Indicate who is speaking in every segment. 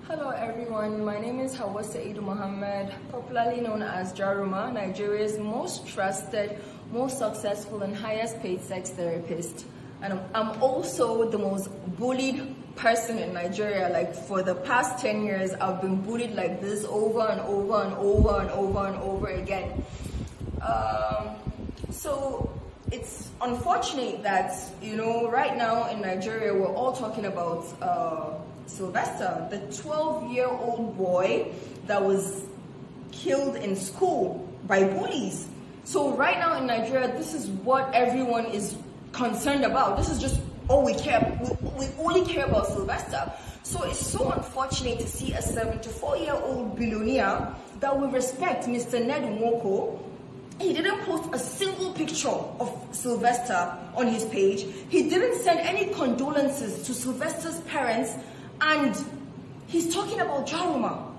Speaker 1: Hello everyone, my name is Hawa Saeed Mohammed, popularly known as Jaruma, Nigeria's most trusted, most successful and highest paid sex therapist. And I'm also the most bullied person in Nigeria. Like for the past 10 years, I've been bullied like this over and over and over and over and over again. So it's unfortunate that, right now in Nigeria, we're all talking about Sylvester, the 12-year-old boy that was killed in school by bullies. So right now in Nigeria, this is what everyone is concerned about. This is just all we care. We only care about Sylvester. So it's so unfortunate to see a 74-year-old billionaire that we respect, Mr. Ned Nwoko. He didn't post a single picture of Sylvester on his page. He didn't send any condolences to Sylvester's parents. And he's talking about Jaruma.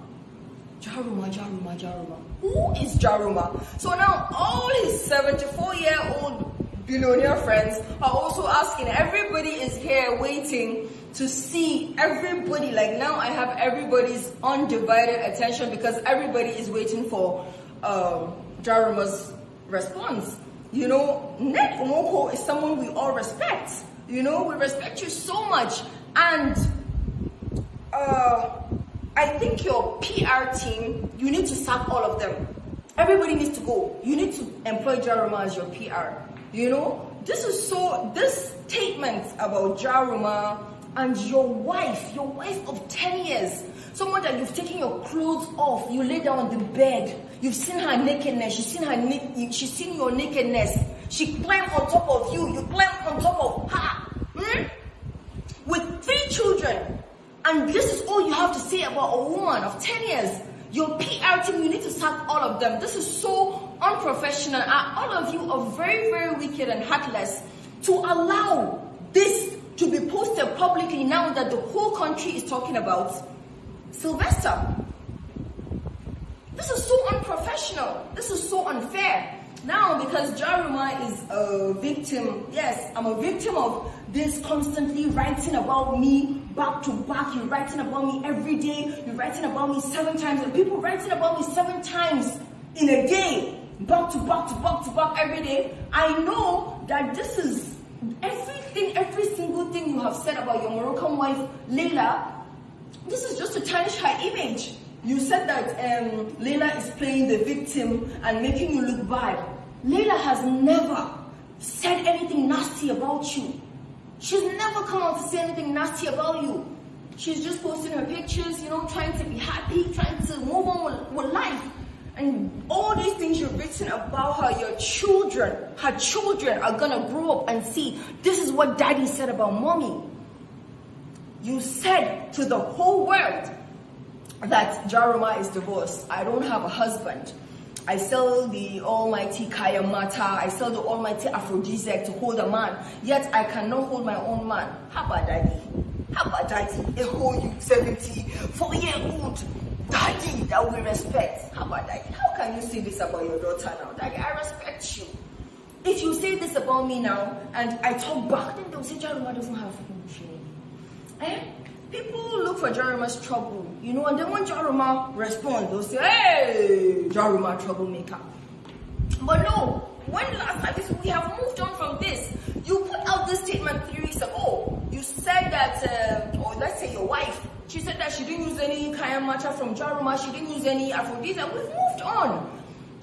Speaker 1: Jaruma. Who is Jaruma? So now all his 74-year-old billionaire friends are also asking. Everybody is here waiting to see everybody. Like now I have everybody's undivided attention because everybody is waiting for Jaruma's response. Ned Nwoko is someone we all respect. We respect you so much. And I think your PR team, you need to sack all of them. Everybody needs to go. You need to employ Jaruma as your PR. This statement about Jaruma and your wife of 10 years, someone that you've taken your clothes off, you lay down on the bed, you've seen her nakedness, she's seen your nakedness, she climbed on top of you, you climbed on top of her, with 3 children. And this is all you have to say about a woman of 10 years. Your PR team, you need to sack all of them. This is so unprofessional. All of you are very, very wicked and heartless to allow this to be posted publicly now that the whole country is talking about Sylvester. This is so unprofessional. This is so unfair. Now, because Jaruma is a victim, yes, I'm a victim of this constantly writing about me back to back. You're writing about me every day. You're writing about me 7 times. And people writing about me 7 times in a day, back to back to back to back every day. I know that this is everything, every single thing you have said about your Moroccan wife, Leila. This is just to tarnish her image. You said that Leila is playing the victim and making you look bad. Leila has never said anything nasty about you. She's never come out to say anything nasty about you. She's just posting her pictures, trying to be happy, trying to move on with life. And all these things you've written about her, her children are gonna grow up and see, this is what daddy said about mommy. You said to the whole world that Jaruma is divorced. I don't have a husband. I sell the almighty Kayamata. I sell the almighty aphrodisiac to hold a man. Yet I cannot hold my own man. How about daddy? A whole 74-year-old daddy that we respect. How about daddy? How can you say this about your daughter now? Daddy, I respect you. If you say this about me now and I talk back, then they'll say Jaruma doesn't have shame. People look for Jaruma's trouble, and then when Jaruma responds, they'll say, hey, Jaruma troublemaker. But no, when last time we have moved on from this. You put out this statement 3 weeks ago. You said that, or let's say your wife, she said that she didn't use any kayanmata from Jaruma, she didn't use any aphrodisiac. We've moved on.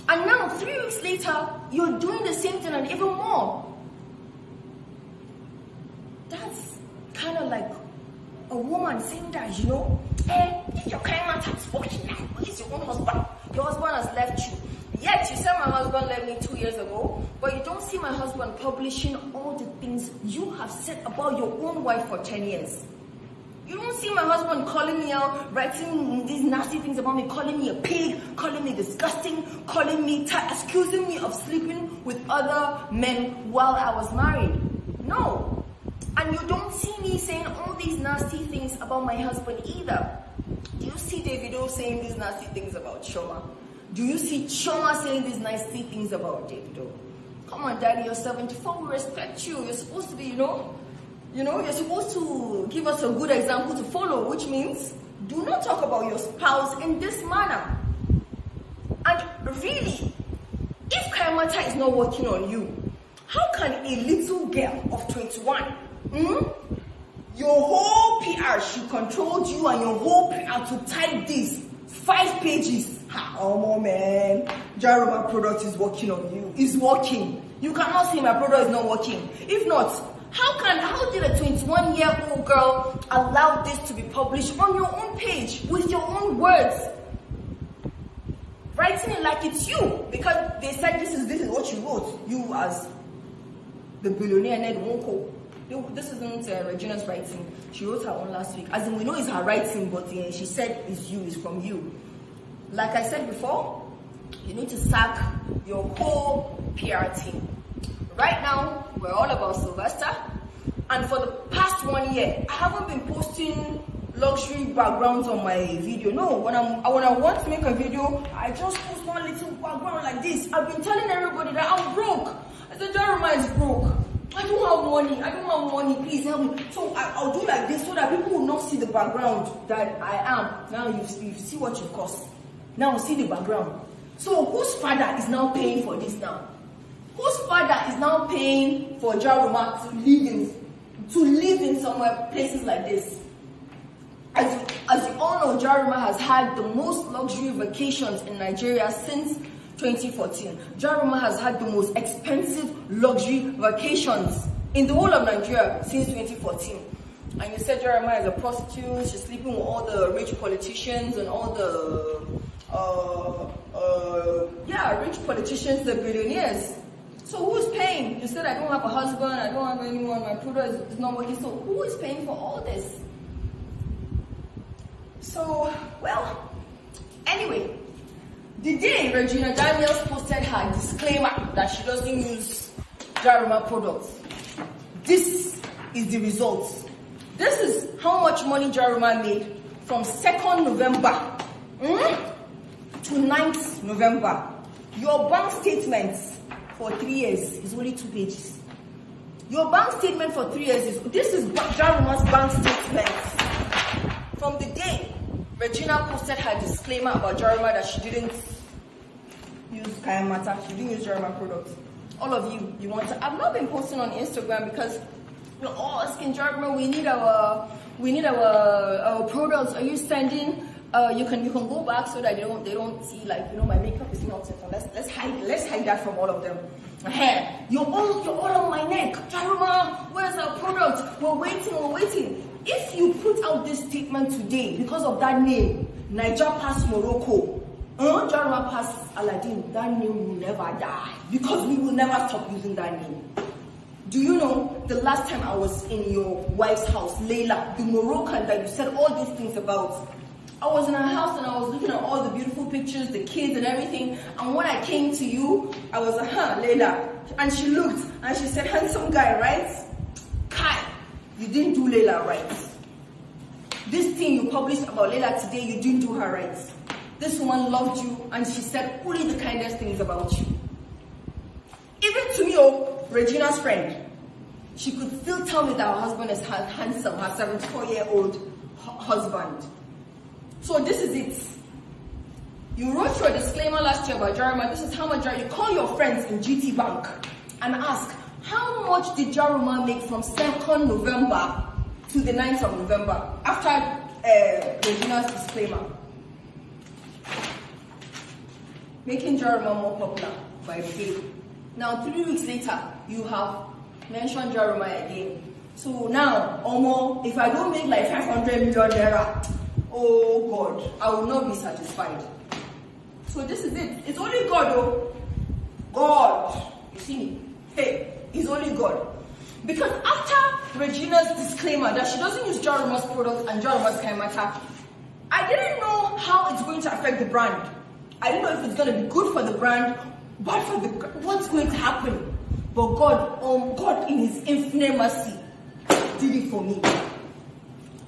Speaker 1: And now, 3 weeks later, you're doing the same thing and even more. That's kind of like a woman saying that, if your kayanmata is working now, where is your own husband? Your husband has left you. Yet you said my husband left me 2 years ago, but you don't see my husband publishing all the things you have said about your own wife for 10 years. You don't see my husband calling me out, writing these nasty things about me, calling me a pig, calling me disgusting, calling me accusing me of sleeping with other men while I was married. No. And you don't see me saying all these nasty things about my husband either. Do you see Davido saying these nasty things about Choma? Do you see Choma saying these nasty things about Davido? Come on, Daddy, you're 74, we respect you. You're supposed to be, you're supposed to give us a good example to follow, which means Do not talk about your spouse in this manner. And really, if Kayamata is not working on you, how can a little girl of 21, your whole PR, she controlled you and your whole PR to type this 5 pages? Oh man, Jaruma product is working on you. It's working. You cannot say my product is not working. If not, how did a 21-year-old girl allow this to be published on your own page with your own words? Writing it like it's you, because they said this is what you wrote. You as the billionaire Ned Nwoko. This isn't Regina's writing. She wrote her own last week. As in, we know it's her writing, but she said it's from you. Like I said before, you need to sack your whole PR team. Right now, we're all about Sylvester, and for the past 1 year, I haven't been posting luxury backgrounds on my video. No, when I want to make a video, I just post one little background like this. I've been telling everybody that I'm broke. I said, Jaruma is broke. I don't have money, please help me. So I'll do like this so that people will not see the background that I am. Now you see what you cost. Now see the background. So whose father is now paying for this now? Whose father is now paying for Jaruma to live in somewhere, places like this? As you all know, Jaruma has had the most luxury vacations in Nigeria since 2014. Jaruma has had the most expensive luxury vacations in the whole of Nigeria since 2014. And you said Jaruma is a prostitute, she's sleeping with all the rich politicians and all the rich politicians, the billionaires. So who's paying? You said I don't have a husband, I don't have anyone, my product is not working. So who is paying for all this? So, well, anyway, the day Regina Daniels posted her disclaimer that she doesn't use Jaruma products, this is the results. This is how much money Jaruma made from 2nd November to 9th November. Your bank statements for 3 years is only 2 pages. Your bank statement for 3 years this is Jaruma's bank statement. From the day Regina posted her disclaimer about Jaruma that she didn't use Kayamata, she didn't use Jaruma products. All of you want to. I've not been posting on Instagram because we're all asking Jaruma, we need our products. Are you sending? You can go back so that they don't see, like, my makeup is not set. Let's hide that from all of them. You're all on my neck. Jaruma, where's our product? We're waiting. If you put out this statement today because of that name, Niger pass Morocco, Jaruma pass Aladdin, that name will never die because we will never stop using that name. Do you know the last time I was in your wife's house, Leila, the Moroccan that you said all these things about? I was in her house and I was looking at all the beautiful pictures, the kids and everything. And when I came to you, I was like, Leila. And she looked and she said, handsome guy, right? Kai, you didn't do Leila right. This thing you published about Leila today, you didn't do her right. This woman loved you and she said only the kindest things about you. Even to me, Regina's friend, she could still tell me that her husband is handsome, her 74-year-old husband. So this is it. You wrote your disclaimer last year about Jaruma. This is how much you call your friends in GT Bank and ask, how much did Jaruma make from 2nd November to the 9th of November after Regina's disclaimer? Making Jaruma more popular by the day. Now 3 weeks later, you have mentioned Jaruma again. So now, if I don't make like 500 million naira, oh God, I will not be satisfied. So this is it. It's only God, though. God. You see me? Hey, it's only God. Because after Regina's disclaimer that she doesn't use Jaruma's products and Jaruma's Kayamata, I didn't know how it's going to affect the brand. I didn't know if it's going to be good for the brand, bad for the what's going to happen. But God in His infinite mercy did it for me.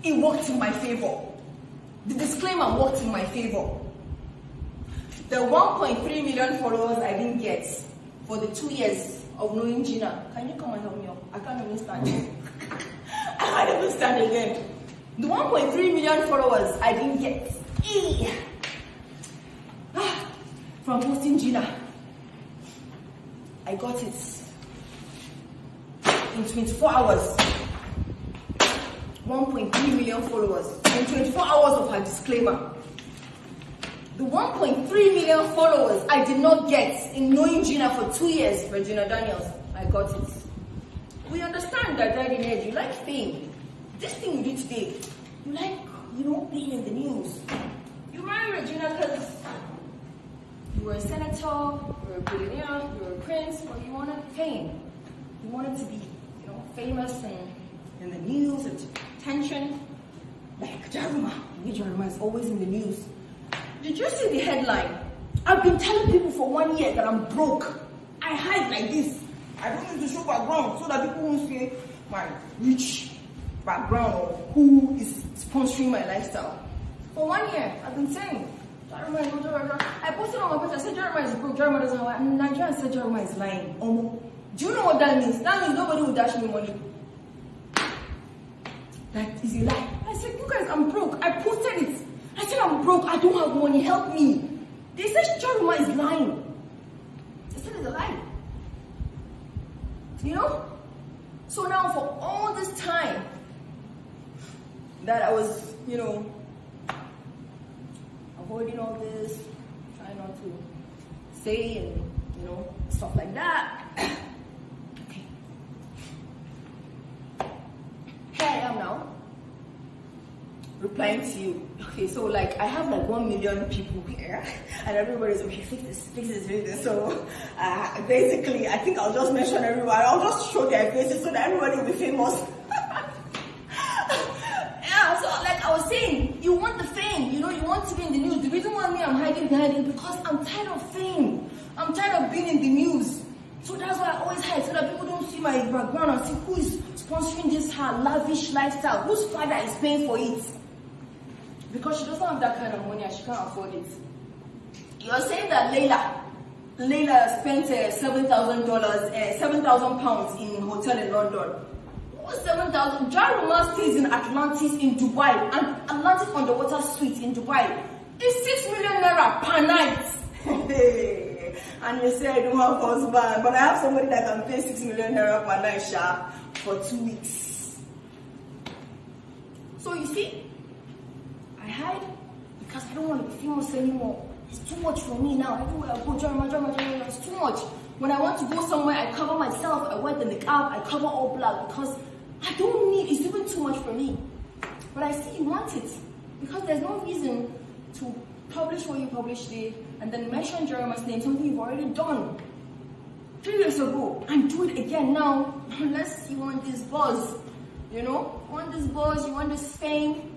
Speaker 1: It worked in my favor. The disclaimer worked in my favor. The 1.3 million followers I didn't get for the 2 years of knowing Gina. Can you come and help me up? I can't even stand. I can't even stand again. The 1.3 million followers I didn't get. From posting Gina. I got it in 24 hours. 1.3 million followers in 24 hours of her disclaimer. The 1.3 million followers I did not get in knowing Gina for 2 years, Regina Daniels, I got it. We understand that, Daddy Ned, you like fame. This thing you did today, you like, being in the news. You married Regina because you were a senator, you were a billionaire, you were a prince, or you wanted fame. You wanted to be, famous and in the news and attention. Like Jaruma. Jaruma is always in the news. Did you see the headline? I've been telling people for 1 year that I'm broke. I hide like this. I don't need to show background so that people won't see my rich background or who is sponsoring my lifestyle. For 1 year, I've been saying, Jaruma is broke. I posted on my page, I said Jaruma is broke, Jaruma doesn't have and Nigeria said Jaruma is lying. Do you know what that means? That means nobody will dash me money. That is a lie. I said, you guys, I'm broke. I posted it. I said, I'm broke. I don't have money. Help me. They said Jaruma is lying. I said, it's a lie. So now for all this time that I was, avoiding all this, trying not to say and, stuff like that. Okay. Here I am now, replying to you. Okay, so I have 1 million people here, and everybody's okay, fix this. So basically, I think I'll just mention everyone. I'll just show their faces so that everybody will be famous. Yeah, so I was saying, you want the fame, you want to be in the news. The reason why I'm hiding behind it because I'm tired of fame. I'm tired of being in the news. So that's why I always hide, so that people don't see my background and see who is sponsoring this her lavish lifestyle, whose father is paying for it. Because she doesn't have that kind of money and she can't afford it. You're saying that Layla spent $7,000, 7,000 pounds in hotel in London. What's 7,000? Jaruma stays in Atlantis in Dubai, and Atlantis underwater suite in Dubai. It's 6 million naira per night. And you say I don't have a husband, but I have somebody that can pay 6 million naira per night for 2 weeks. So you see, I hide because I don't want to be famous anymore. It's too much for me now. Everywhere I go, Jaruma, it's too much. When I want to go somewhere, I cover myself. I wear the niqab, I cover all black because I don't need, it's even too much for me. But I see you want it because there's no reason to publish what you published there and then mention Jaruma's name, something you've already done 3 years ago, and do it again now, unless you want this buzz, you want this buzz, you want this fame.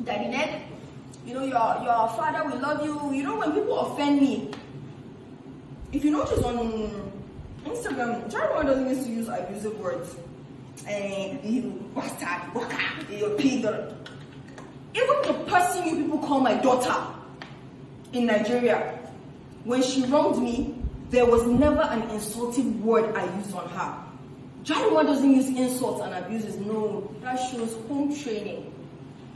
Speaker 1: Daddy Ned, your father will love you. When people offend me, if you notice on Instagram, Jaruma doesn't used to use abusive words. You bastard, waka, you pig. Even the person you people call my daughter in Nigeria, when she wronged me, there was never an insulting word I used on her. Jaruma doesn't use insults and abuses. No, that shows home training.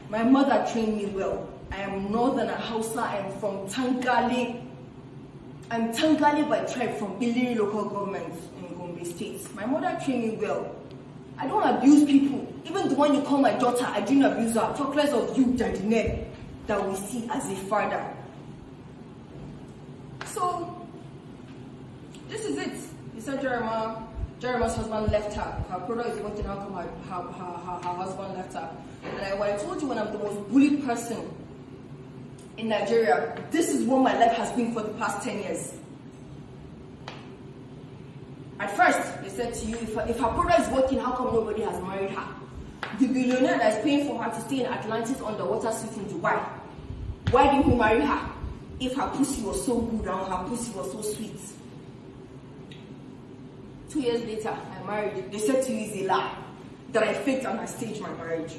Speaker 1: My mother trained me well. I am northern Hausa. I am from Tangali. I'm Tangali by tribe from Billionaire local government in Gombe State. My mother trained me well. I don't abuse people. Even the one you call my daughter, I didn't abuse her. Talk less of you, Daddy Ned, that we see as a father. So, this is it. You said Jaruma's husband left her. Her brother is wanting how come her husband left her. And when I told you when I'm the most bullied person in Nigeria, this is what my life has been for the past 10 years. At first, they said to you, if her brother is working, how come nobody has married her? The billionaire that is paying for her to stay in Atlantis underwater suite in Dubai, why didn't he marry her? If her pussy was so good and her pussy was so sweet. 2 years later, I married. They said to you it's a lie that I faked and I staged my marriage.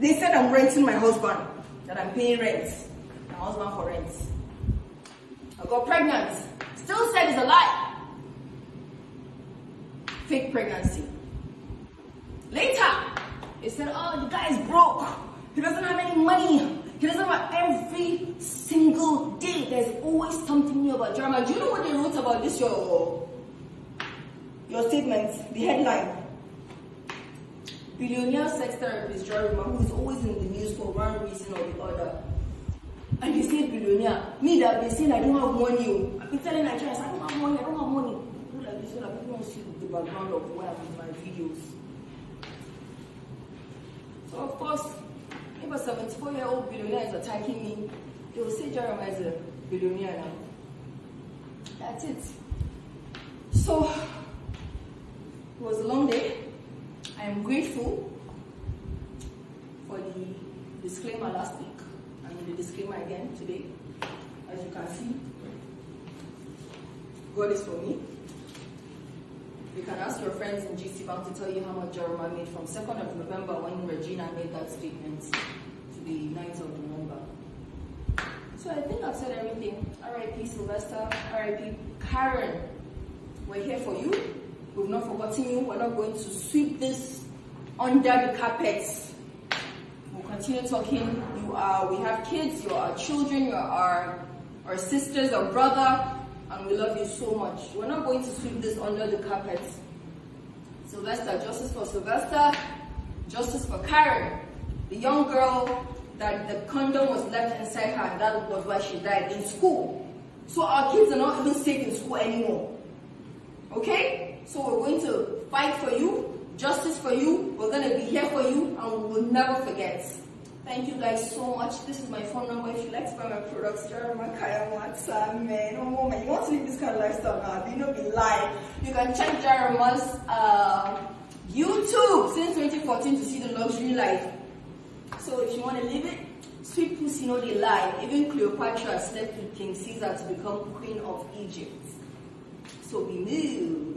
Speaker 1: They said I'm renting my husband, that I'm paying rent, my husband for rent. I got pregnant. Still said it's a lie. Fake pregnancy. Later, They said, oh, the guy is broke. He doesn't have any money. He doesn't have every single day. There's always something new about Jaruma. Do you know what they wrote about this, your statement, the headline? Billionaire sex therapist Jaruma, who is always in the news for one reason or the other. And they say billionaire. Me that they say I don't have money. I've been telling Nigerians, I don't have money, I don't have money. People like this, so that people don't see the background of where I'm in my videos. So of course, if a 74-year-old billionaire is attacking me, they will say Jaruma is a billionaire now. That's it. So, it was a long day. I am grateful for the disclaimer last week and the disclaimer again today. As you can see, God is for me. You can ask your friends in GC Bank to tell you how much Jaruma made from 2nd of November when Regina made that statement to the 9th of November. So I think I've said everything. R.I.P. Sylvester, R.I.P. Karen. We're here for you. We've not forgotten you. We're not going to sweep this under the carpet. We'll continue talking. We have kids, you're our children, you're our sisters, our brother, and we love you so much. We're not going to sweep this under the carpet. Sylvester, justice for Sylvester, justice for Karen, the young girl that the condom was left inside her, and that was why she died in school. So our kids are not even safe in school anymore. Okay? So we're going to fight for you, justice for you, we're going to be here for you, and we will never forget. Thank you guys so much. This is my phone number. If you'd like to buy my products, Jaruma, Kayamata, man. Oh, mama, you want to live this kind of lifestyle now? You know, be live. You can check Jaruma's YouTube since 2014 to see the luxury life. So if you want to live it, sweet pussy, know they lie. Even Cleopatra slept with King Caesar to become Queen of Egypt. So we move.